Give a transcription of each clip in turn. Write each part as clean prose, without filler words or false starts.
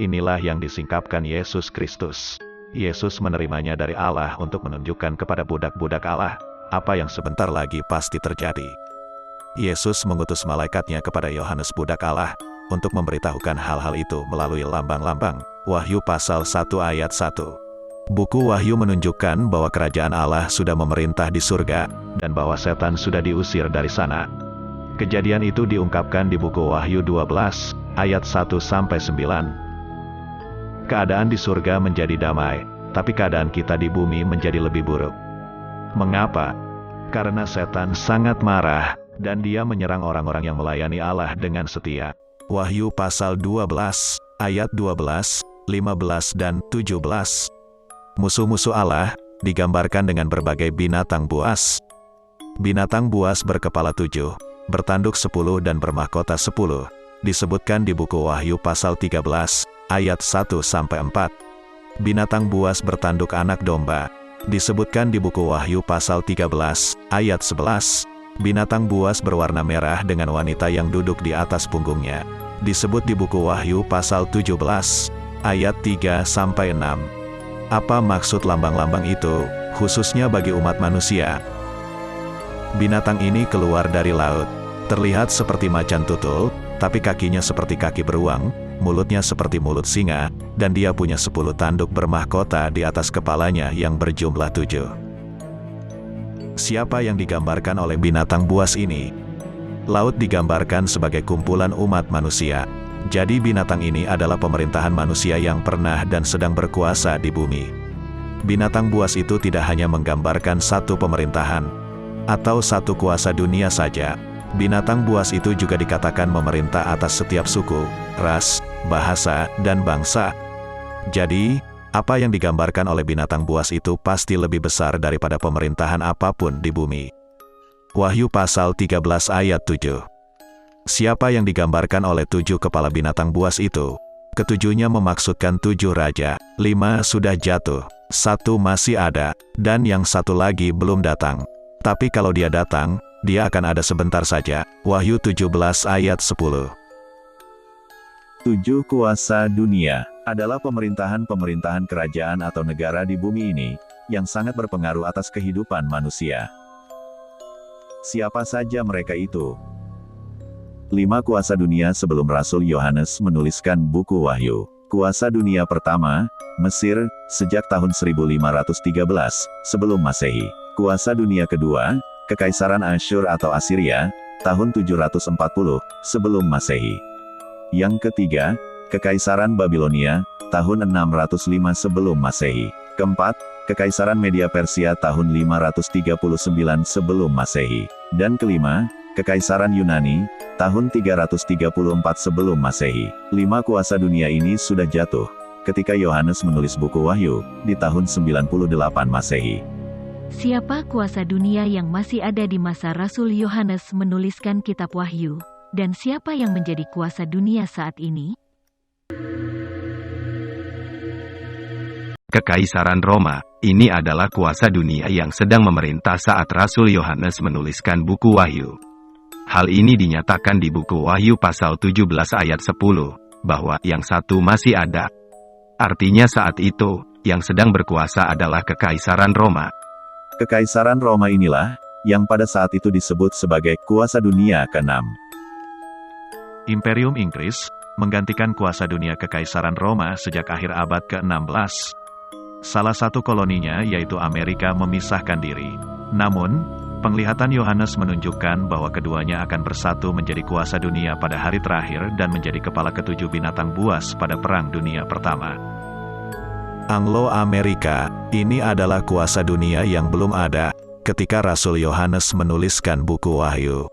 inilah yang disingkapkan Yesus Kristus. Yesus menerimanya dari Allah untuk menunjukkan kepada budak-budak Allah, apa yang sebentar lagi pasti terjadi. Yesus mengutus malaikatnya kepada Yohanes budak Allah, untuk memberitahukan hal-hal itu melalui lambang-lambang. Wahyu pasal 1 ayat 1. Buku Wahyu menunjukkan bahwa kerajaan Allah sudah memerintah di surga, dan bahwa setan sudah diusir dari sana. Kejadian itu diungkapkan di buku Wahyu 12, ayat 1-9. Keadaan di surga menjadi damai, tapi keadaan kita di bumi menjadi lebih buruk. Mengapa? Karena setan sangat marah, dan dia menyerang orang-orang yang melayani Allah dengan setia. Wahyu pasal 12, ayat 12, 15 dan 17. Musuh-musuh Allah digambarkan dengan berbagai binatang buas. Binatang buas berkepala 7, bertanduk 10 dan bermahkota 10. Disebutkan di buku Wahyu pasal 13, ayat 1-4. Binatang buas bertanduk anak domba. Disebutkan di buku Wahyu pasal 13, ayat 11. Binatang buas berwarna merah dengan wanita yang duduk di atas punggungnya. Disebut di buku Wahyu pasal 17, ayat 3-6. Apa maksud lambang-lambang itu, khususnya bagi umat manusia? Binatang ini keluar dari laut. Terlihat seperti macan tutul, tapi kakinya seperti kaki beruang, mulutnya seperti mulut singa, dan dia punya 10 tanduk bermahkota di atas kepalanya yang berjumlah 7. Siapa yang digambarkan oleh binatang buas ini? Laut digambarkan sebagai kumpulan umat manusia. Jadi binatang ini adalah pemerintahan manusia yang pernah dan sedang berkuasa di bumi. Binatang buas itu tidak hanya menggambarkan satu pemerintahan, atau satu kuasa dunia saja. Binatang buas itu juga dikatakan memerintah atas setiap suku, ras, bahasa, dan bangsa. Jadi, apa yang digambarkan oleh binatang buas itu pasti lebih besar daripada pemerintahan apapun di bumi. Wahyu pasal 13 ayat 7. Siapa yang digambarkan oleh 7 kepala binatang buas itu? Ketujuhnya memaksudkan 7 raja, 5 sudah jatuh, 1 masih ada, dan yang 1 lagi belum datang. Tapi kalau dia datang, dia akan ada sebentar saja. Wahyu 17 ayat 10. 7 kuasa dunia adalah pemerintahan-pemerintahan kerajaan atau negara di bumi ini, yang sangat berpengaruh atas kehidupan manusia. Siapa saja mereka itu? 5 kuasa dunia sebelum Rasul Yohanes menuliskan buku Wahyu. Kuasa dunia pertama, Mesir, sejak tahun 1513, sebelum Masehi. Kuasa dunia kedua, Kekaisaran Asyur atau Asiria, tahun 740, sebelum Masehi. Yang ketiga, Kekaisaran Babilonia, tahun 605 sebelum Masehi. Keempat, Kekaisaran Media Persia tahun 539 sebelum Masehi. Dan kelima, Kekaisaran Yunani, tahun 334 sebelum Masehi. 5 kuasa dunia ini sudah jatuh ketika Yohanes menulis buku Wahyu, di tahun 98 Masehi. Siapa kuasa dunia yang masih ada di masa Rasul Yohanes menuliskan kitab Wahyu? Dan siapa yang menjadi kuasa dunia saat ini? Kekaisaran Roma, ini adalah kuasa dunia yang sedang memerintah saat Rasul Yohanes menuliskan buku Wahyu. Hal ini dinyatakan di buku Wahyu pasal 17 ayat 10, bahwa yang 1 masih ada. Artinya saat itu, yang sedang berkuasa adalah Kekaisaran Roma. Kekaisaran Roma inilah, yang pada saat itu disebut sebagai kuasa dunia ke-6. Imperium Inggris menggantikan kuasa dunia Kekaisaran Roma sejak akhir abad ke-16. Salah satu koloninya yaitu Amerika memisahkan diri. Namun, penglihatan Yohanes menunjukkan bahwa keduanya akan bersatu menjadi kuasa dunia pada hari terakhir dan menjadi kepala ke-7 binatang buas pada Perang Dunia Pertama. Anglo-Amerika, ini adalah kuasa dunia yang belum ada ketika Rasul Yohanes menuliskan buku Wahyu.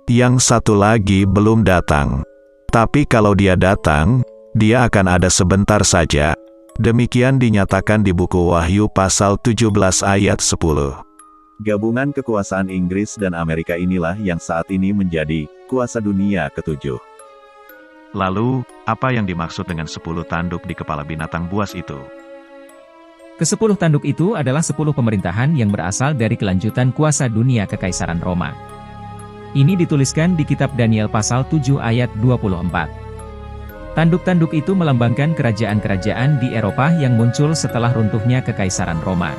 Yang 1 lagi belum datang. Tapi kalau dia datang, dia akan ada sebentar saja. Demikian dinyatakan di buku Wahyu pasal 17 ayat 10. Gabungan kekuasaan Inggris dan Amerika inilah yang saat ini menjadi kuasa dunia ke-7. Lalu, apa yang dimaksud dengan 10 tanduk di kepala binatang buas itu? Ke-10 tanduk itu adalah 10 pemerintahan yang berasal dari kelanjutan kuasa dunia Kekaisaran Roma. Ini dituliskan di kitab Daniel pasal 7 ayat 24. Tanduk-tanduk itu melambangkan kerajaan-kerajaan di Eropa yang muncul setelah runtuhnya Kekaisaran Roma.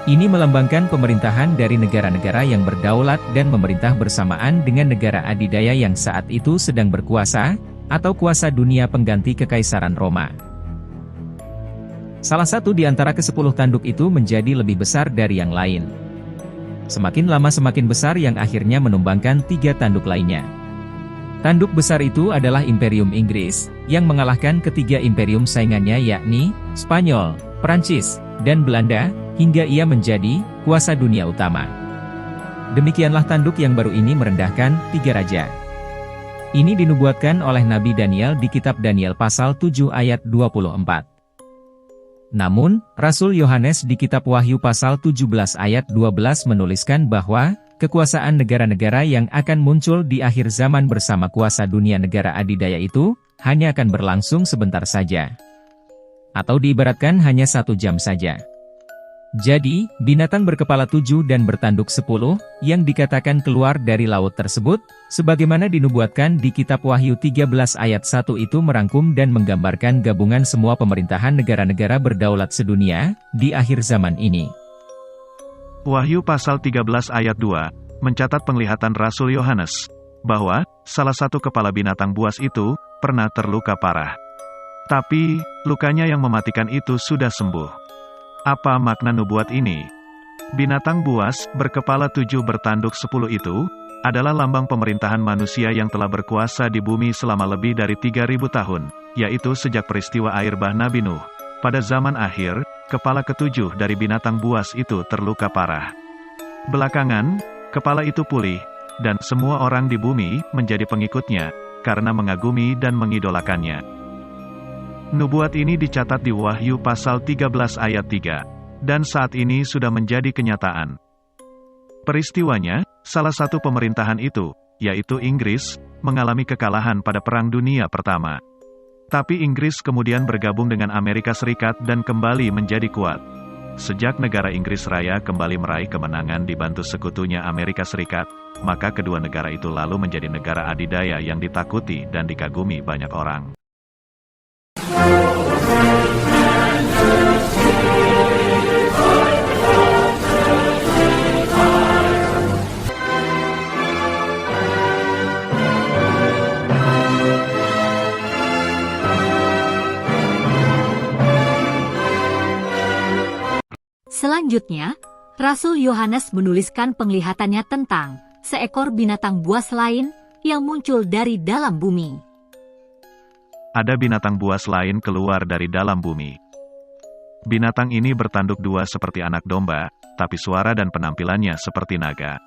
Ini melambangkan pemerintahan dari negara-negara yang berdaulat dan memerintah bersamaan dengan negara adidaya yang saat itu sedang berkuasa, atau kuasa dunia pengganti Kekaisaran Roma. Salah satu di antara ke-10 tanduk itu menjadi lebih besar dari yang lain. Semakin lama semakin besar yang akhirnya menumbangkan 3 tanduk lainnya. Tanduk besar itu adalah Imperium Inggris, yang mengalahkan ketiga imperium saingannya yakni Spanyol, Prancis, dan Belanda, hingga ia menjadi kuasa dunia utama. Demikianlah tanduk yang baru ini merendahkan 3 raja. Ini dinubuatkan oleh Nabi Daniel di kitab Daniel pasal 7 ayat 24. Namun, Rasul Yohanes di kitab Wahyu pasal 17 ayat 12 menuliskan bahwa kekuasaan negara-negara yang akan muncul di akhir zaman bersama kuasa dunia negara adidaya itu hanya akan berlangsung sebentar saja. Atau diibaratkan hanya 1 jam saja. Jadi, binatang berkepala 7 dan bertanduk 10, yang dikatakan keluar dari laut tersebut, sebagaimana dinubuatkan di kitab Wahyu 13 ayat 1 itu merangkum dan menggambarkan gabungan semua pemerintahan negara-negara berdaulat sedunia, di akhir zaman ini. Wahyu pasal 13 ayat 2, mencatat penglihatan Rasul Yohanes, bahwa, salah satu kepala binatang buas itu, pernah terluka parah. Tapi, lukanya yang mematikan itu sudah sembuh. Apa makna nubuat ini? Binatang buas, berkepala 7 bertanduk 10 itu, adalah lambang pemerintahan manusia yang telah berkuasa di bumi selama lebih dari 3.000 tahun, yaitu sejak peristiwa air bah Nabi Nuh. Pada zaman akhir, kepala ke-7 dari binatang buas itu terluka parah. Belakangan, kepala itu pulih, dan semua orang di bumi menjadi pengikutnya, karena mengagumi dan mengidolakannya. Nubuat ini dicatat di Wahyu pasal 13 ayat 3, dan saat ini sudah menjadi kenyataan. Peristiwanya, salah satu pemerintahan itu, yaitu Inggris, mengalami kekalahan pada Perang Dunia Pertama. Tapi Inggris kemudian bergabung dengan Amerika Serikat dan kembali menjadi kuat. Sejak negara Inggris Raya kembali meraih kemenangan dibantu sekutunya Amerika Serikat, maka kedua negara itu lalu menjadi negara adidaya yang ditakuti dan dikagumi banyak orang. Selanjutnya, Rasul Yohanes menuliskan penglihatannya tentang seekor binatang buas lain yang muncul dari dalam bumi. Ada binatang buas lain keluar dari dalam bumi. Binatang ini bertanduk 2 seperti anak domba, tapi suara dan penampilannya seperti naga.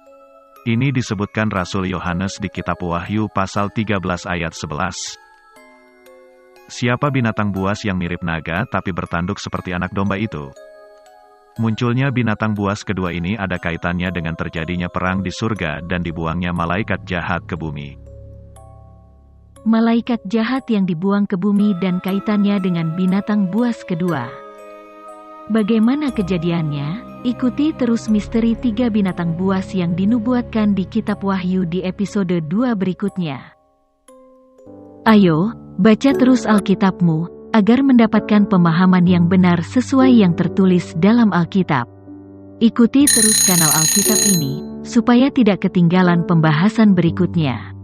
Ini disebutkan Rasul Yohanes di kitab Wahyu pasal 13 ayat 11. Siapa binatang buas yang mirip naga tapi bertanduk seperti anak domba itu? Munculnya binatang buas kedua ini ada kaitannya dengan terjadinya perang di surga dan dibuangnya malaikat jahat ke bumi. Malaikat jahat yang dibuang ke bumi dan kaitannya dengan binatang buas kedua. Bagaimana kejadiannya? Ikuti terus misteri 3 binatang buas yang dinubuatkan di kitab Wahyu di episode 2 berikutnya. Ayo, baca terus Alkitabmu, agar mendapatkan pemahaman yang benar sesuai yang tertulis dalam Alkitab. Ikuti terus kanal Alkitab ini, supaya tidak ketinggalan pembahasan berikutnya.